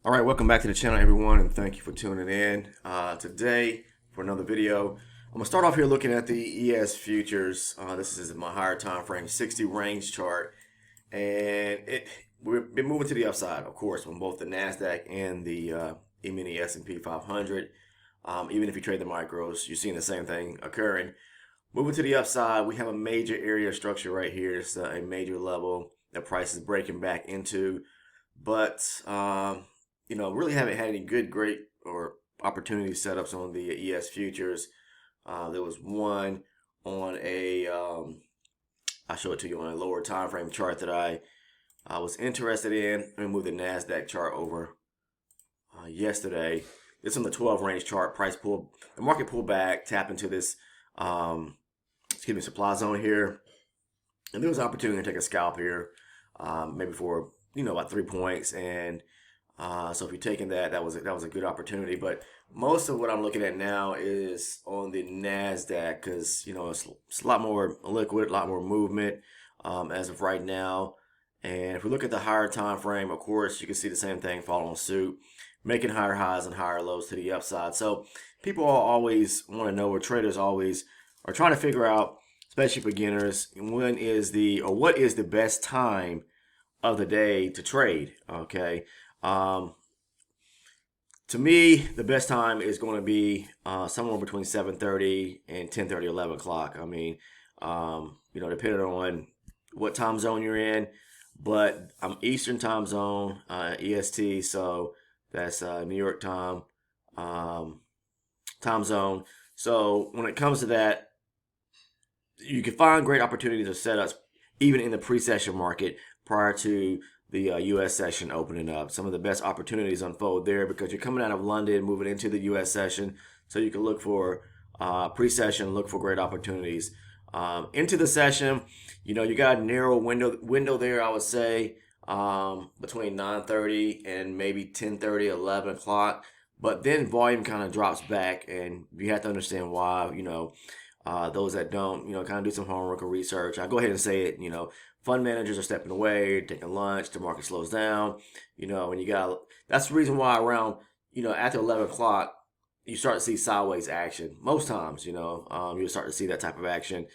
All right, welcome back to the channel, everyone, and thank you for tuning in. Today, for another video, I'm gonna start off here looking at the ES futures. This is my higher time frame 60 range chart, and we've been moving to the upside, of course, on both the Nasdaq and the E-mini S&P 500. Even if you trade the micros, you're seeing the same thing occurring. Moving to the upside, we have a major area of structure right here. It's a major level that price is breaking back into, but really haven't had any great or opportunity setups on the ES futures. There was one on I'll show it to you on a lower time frame chart that I was interested in. Let me move the Nasdaq chart over yesterday. It's on the 12 range chart. The market pulled back, tap into this supply zone here, and there was an opportunity to take a scalp here, maybe for about 3 points. And so if you're taking that was a good opportunity. But most of what I'm looking at now is on the Nasdaq, because it's a lot more liquid, a lot more movement as of right now. And if we look at the higher time frame, of course, you can see the same thing following suit, making higher highs and higher lows to the upside. So people always want to know, or traders always are trying to figure out, especially beginners, what is the best time of the day to trade. Okay. To me, the best time is going to be somewhere between 7:30 and 10:30, 11 o'clock. I mean, depending on what time zone you're in, but I'm Eastern time zone, EST, so that's New York time zone. So when it comes to that, you can find great opportunities or setups even in the pre-session market prior to the U.S. session opening up. Some of the best opportunities unfold there because you're coming out of London, moving into the U.S. session, so you can look for pre-session, look for great opportunities. Into the session, you got a narrow window there, I would say, between 9:30 and maybe 10:30, 11 o'clock. But then volume kind of drops back, and you have to understand why. Those that don't, kind of do some homework or research. I go ahead and say it, fund managers are stepping away, taking lunch, the market slows down, and that's the reason why around, after 11 o'clock, you start to see sideways action. Most times, you'll start to see that type of action.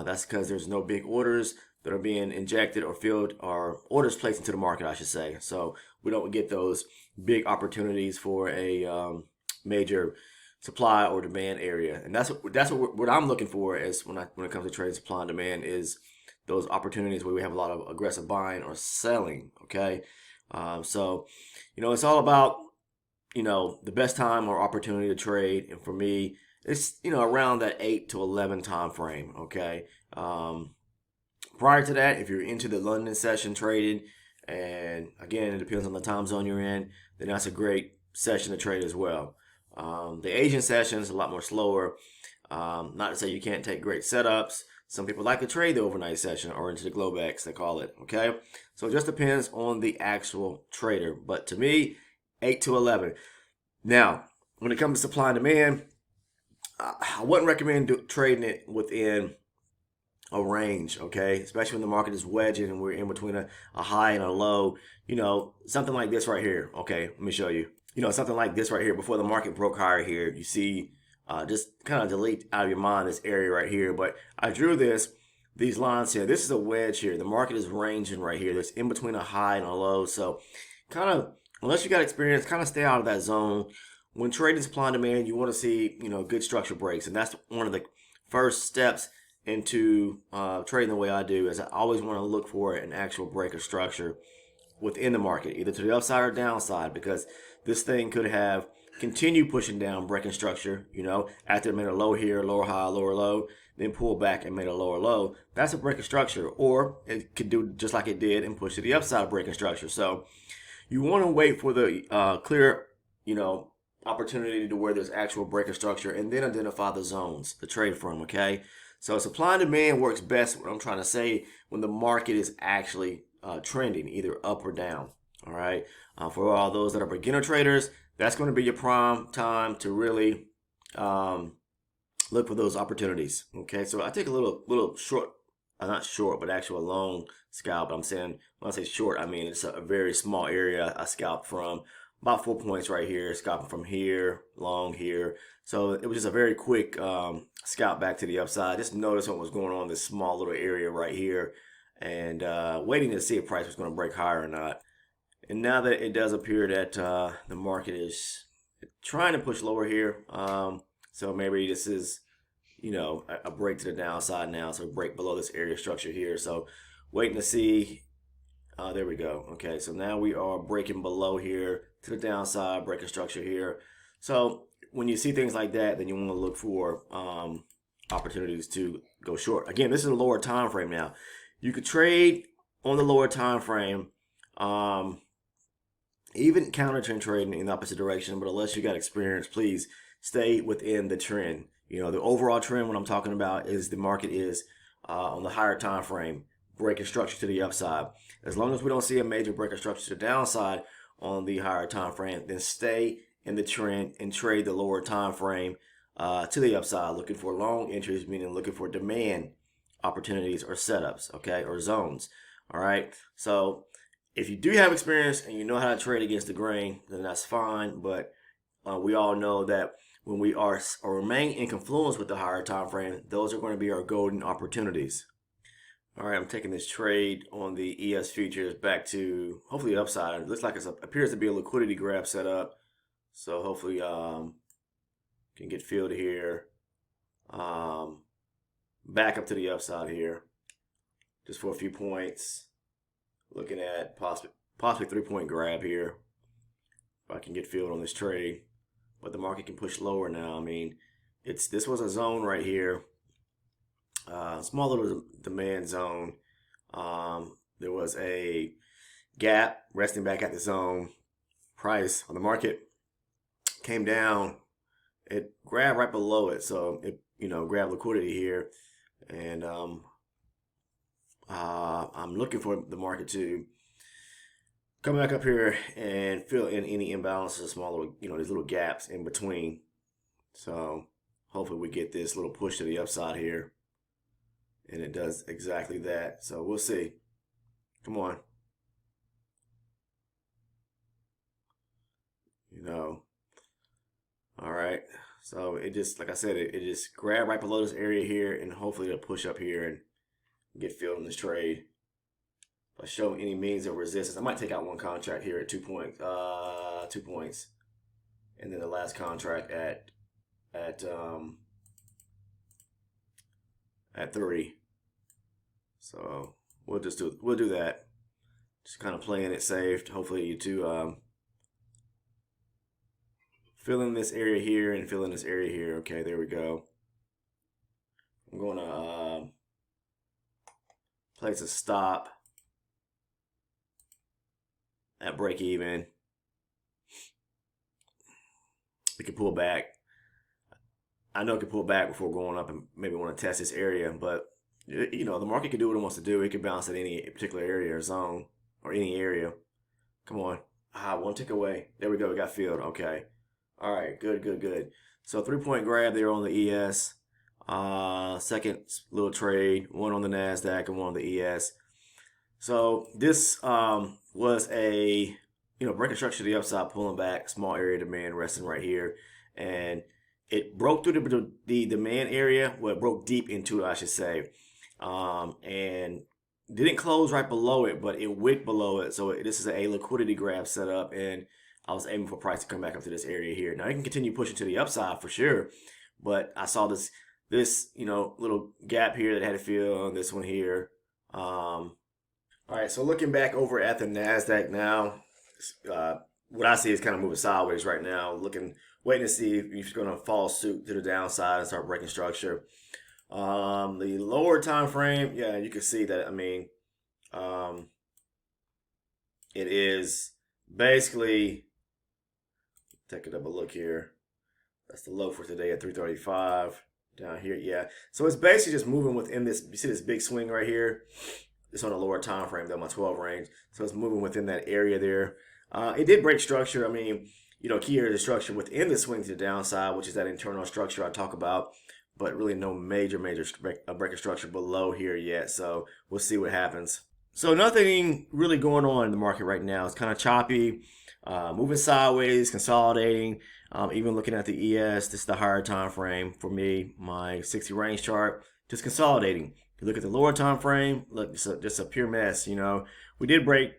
That's because there's no big orders that are being injected or filled, or orders placed into the market, I should say. So we don't get those big opportunities for a major supply or demand area. And that's what I'm looking for is when it comes to trading supply and demand, is those opportunities where we have a lot of aggressive buying or selling. Okay. So it's all about the best time or opportunity to trade, and for me it's around that 8 to 11 time frame. Okay. Prior to that, if you're into the London session trading, and again it depends on the time zone you're in, then that's a great session to trade as well. The Asian session is a lot more slower. Not to say you can't take great setups. Some people like to trade the overnight session, or into the Globex, they call it. Okay, so it just depends on the actual trader. But to me, 8 to 11. Now, when it comes to supply and demand, I wouldn't recommend trading it within a range, okay? Especially when the market is wedging and we're in between a high and a low. Something like this right here. Okay, let me show you. Something like this right here, before the market broke higher here, you see, just kind of delete out of your mind this area right here. But I drew these lines here. This is a wedge here. The market is ranging right here. There's in between a high and a low. So kind of, unless you got experience, kind of stay out of that zone. When trading supply and demand, you want to see, good structure breaks. And that's one of the first steps into trading the way I do, is I always want to look for an actual break of structure within the market, either to the upside or downside, because this thing could have continued pushing down, breaking structure, after it made a low here, lower high, lower low, then pull back and made a lower low. That's a break of structure. Or it could do just like it did and push to the upside, breaking structure. So you want to wait for the clear, opportunity to where there's actual break of structure, and then identify the zones to trade from. Okay, so supply and demand works best, what I'm trying to say, when the market is actually trending either up or down. All right, for all those that are beginner traders, that's going to be your prime time to really look for those opportunities. Okay, so I take a little short, not short, but actually a long scalp. I'm saying, when I say short, I mean it's a very small area I scalp from about 4 points right here, scalping from here, long here. So it was just a very quick scalp back to the upside. Just notice what was going on in this small little area right here, and waiting to see if price was going to break higher or not. And now that it does appear that the market is trying to push lower here, so maybe this is, you know, a break to the downside now. So break below this area structure here. So waiting to see. There we go. Okay, so now we are breaking below here to the downside, breaking structure here. So when you see things like that, then you want to look for opportunities to go short. Again, this is a lower time frame now. You could trade on the lower time frame, even counter trend trading in the opposite direction. But unless you got experience, please stay within the trend. You know, the overall trend, what I'm talking about is the market is on the higher time frame, breaking structure to the upside. As long as we don't see a major break of structure to the downside on the higher time frame, then stay in the trend and trade the lower time frame to the upside, looking for long entries, meaning looking for demand opportunities or setups, okay, or zones. All right. So if you do have experience and you know how to trade against the grain, then that's fine. But we all know that when we are or remain in confluence with the higher time frame, those are going to be our golden opportunities. All right, I'm taking this trade on the ES futures back to hopefully the upside. It looks like it appears to be a liquidity grab set up. So hopefully can get filled here. Back up to the upside here. Just for a few points. Looking at possibly 3-point grab here. If I can get filled on this trade. But the market can push lower now. I mean, this was a zone right here. Small little demand zone. There was a gap resting back at the zone. Price on the market came down. It grabbed right below it, so it, you know, grabbed liquidity here, and I'm looking for the market to come back up here and fill in any imbalances, small little, you know, these little gaps in between. So hopefully we get this little push to the upside here. And it does exactly that. So we'll see. Come on. You know. All right. So it just, like I said, it just grabbed right below this area here, and hopefully it'll push up here and get filled in this trade. If I show any means of resistance, I might take out one contract here at 2 points. 2 points. And then the last contract at 3. So we'll do that. Just kind of playing it safe. Hopefully to fill in this area here and fill in this area here. Okay, there we go. I'm going to place a stop at break even. We can pull back. I know it can pull back before going up and maybe want to test this area, but you know, the market can do what it wants to do. It can bounce at any particular area or zone or any area. Come on. One tick away. There we go. We got filled. Okay. All right. Good. So 3-point grab there on the ES. Second little trade. One on the NASDAQ and one on the ES. So this was a, you know, breaking structure to the upside, pulling back, small area demand resting right here. And it broke through the demand area. Well, it broke deep into it, I should say. And didn't close right below it, but it wicked below it. So this is a liquidity grab setup, and I was aiming for price to come back up to this area here. Now it can continue pushing to the upside for sure, but I saw this you know, little gap here that had to fill on this one here. All right, so looking back over at the NASDAQ now, what I see is kind of moving sideways right now, waiting to see if it's going to follow suit to the downside and start breaking structure. The lower time frame, yeah, you can see that. I mean, it is basically, take it up a look here. That's the low for today at 335 down here. Yeah, so it's basically just moving within this. You see this big swing right here. It's on a lower time frame than my 12 range, so it's moving within that area there. It did break structure. I mean, you know, key area of structure within the swing to the downside, which is that internal structure I talk about, but really no major break of structure below here yet. So we'll see what happens. So nothing really going on in the market right now. It's kind of choppy, moving sideways, consolidating. Even looking at the ES, this is the higher time frame for me. My 60 range chart, just consolidating. You look at the lower time frame, look, just a pure mess. We did break,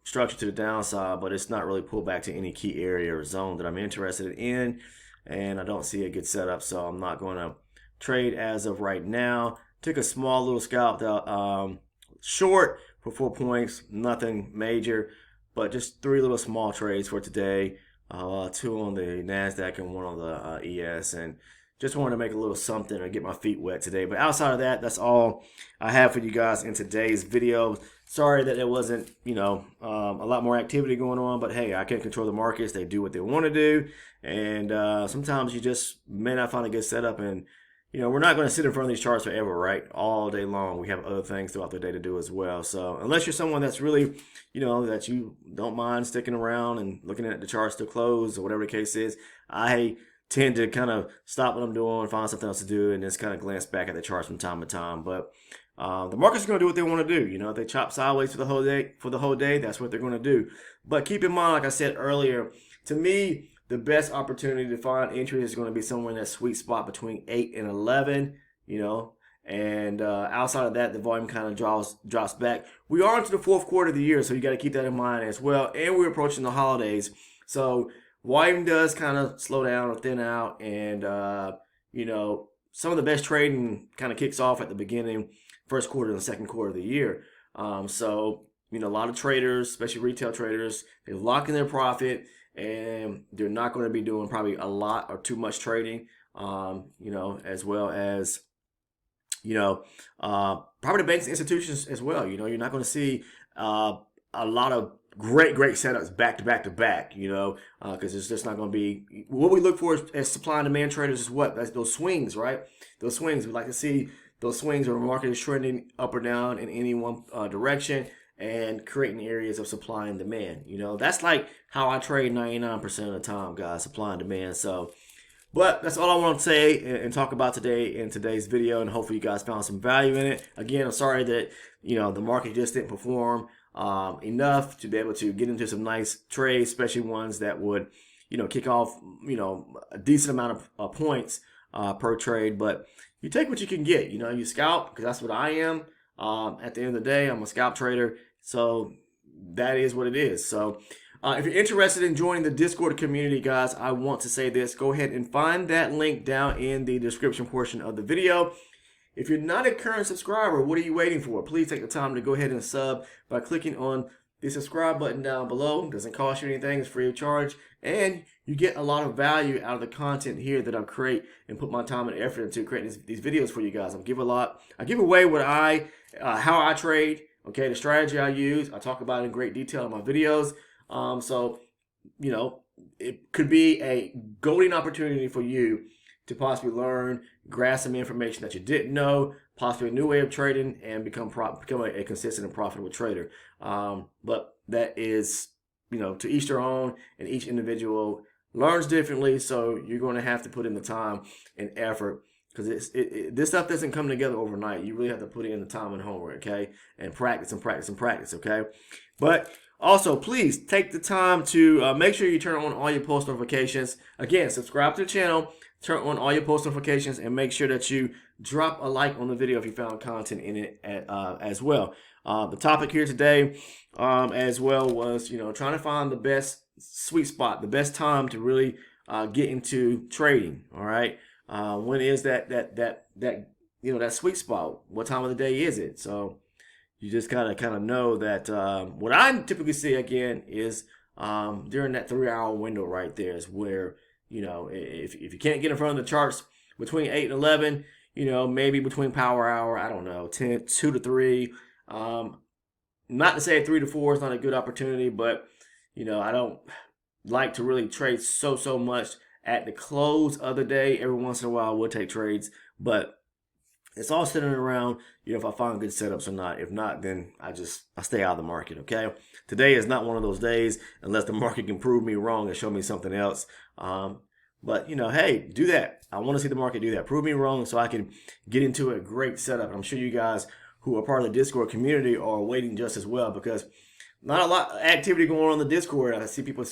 structure to the downside, but it's not really pulled back to any key area or zone that I'm interested in, and I don't see a good setup, so I'm not going to trade as of right now. Took a small little scalp short for 4 points, nothing major, but just 3 little small trades for today. 2 on the NASDAQ and 1 on the ES, and just wanted to make a little something or get my feet wet today. But outside of that, that's all I have for you guys in today's video. Sorry that there wasn't, a lot more activity going on, but hey, I can't control the markets. They do what they want to do, and sometimes you just may not find a good setup, and we're not going to sit in front of these charts forever, right? All day long. We have other things throughout the day to do as well. So unless you're someone that's really, that you don't mind sticking around and looking at the charts to close or whatever the case is, I tend to kind of stop what I'm doing, find something else to do, and just kind of glance back at the charts from time to time. But the market's going to do what they want to do. If they chop sideways for the whole day, that's what they're going to do. But keep in mind, like I said earlier, to me, the best opportunity to find entry is going to be somewhere in that sweet spot between 8 and 11, and outside of that, the volume kind of drops back. We are into the fourth quarter of the year, so you got to keep that in mind as well. And we're approaching the holidays, so volume does kind of slow down or thin out, and some of the best trading kind of kicks off at the beginning, first quarter and the second quarter of the year. So a lot of traders, especially retail traders, they lock in their profit, and they're not going to be doing probably a lot or too much trading, as well as, private banks and institutions as well. You're not going to see a lot of great setups back to back, because it's just not going to be what we look for as supply and demand traders is what? That's those swings, right? Those swings. We like to see those swings where the market is trending up or down in any one direction, and creating areas of supply and demand. That's like how I trade 99% of the time, guys, supply and demand. So, but that's all I want to say and talk about today in today's video, and hopefully you guys found some value in it. Again, I'm sorry that, the market just didn't perform enough to be able to get into some nice trades, especially ones that would, kick off, a decent amount of points per trade. But you take what you can get. You scalp, because that's what I am. At the end of the day, I'm a scalp trader. So that is what it is. So if you're interested in joining the Discord community, guys, I want to say this. Go ahead and find that link down in the description portion of the video. If you're not a current subscriber, what are you waiting for? Please take the time to go ahead and sub by clicking on the subscribe button down below. It doesn't cost you anything. It's free of charge. And you get a lot of value out of the content here that I create and put my time and effort into creating these videos for you guys. I give away what how I trade. Okay, the strategy I use, I talk about it in great detail in my videos. So, it could be a golden opportunity for you to possibly learn, grasp some information that you didn't know, possibly a new way of trading, and become a consistent and profitable trader. But that is, to each their own, and each individual learns differently. So you're going to have to put in the time and effort, because this stuff doesn't come together overnight. You really have to put in the time and homework, okay? And practice, okay? But also, please take the time to make sure you turn on all your post notifications. Again, subscribe to the channel, turn on all your post notifications, and make sure that you drop a like on the video if you found content in it as well. The topic here today as well was, trying to find the best sweet spot, the best time to really get into trading, all right? When is that sweet spot? What time of the day is it? So you just kind of know that what I typically see again is during that 3-hour window right there is where, if you can't get in front of the charts between 8 and 11, maybe between power hour, I don't know, 2 to 3. Not to say 3 to 4 is not a good opportunity, but I don't like to really trade so much at the close of the day. Every once in a while, I will take trades, but it's all centered around, if I find good setups or not. If not, then I stay out of the market, okay? Today is not one of those days unless the market can prove me wrong and show me something else. But, hey, do that. I want to see the market do that. Prove me wrong so I can get into a great setup. And I'm sure you guys who who are part of the Discord community are waiting just as well, because not a lot of activity going on in the Discord. I see people.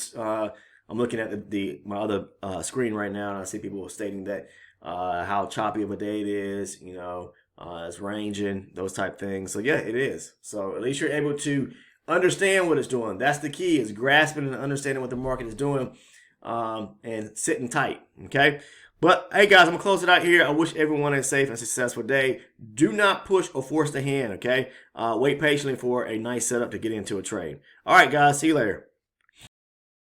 I'm looking at my other screen right now, and I see people stating that how choppy of a day it is. It's ranging, those type things. So yeah, it is. So at least you're able to understand what it's doing. That's the key, is grasping and understanding what the market is doing, and sitting tight. Okay. But hey guys, I'm gonna close it out here. I wish everyone a safe and successful day. Do not push or force the hand. Okay. Wait patiently for a nice setup to get into a trade. All right, guys. See you later.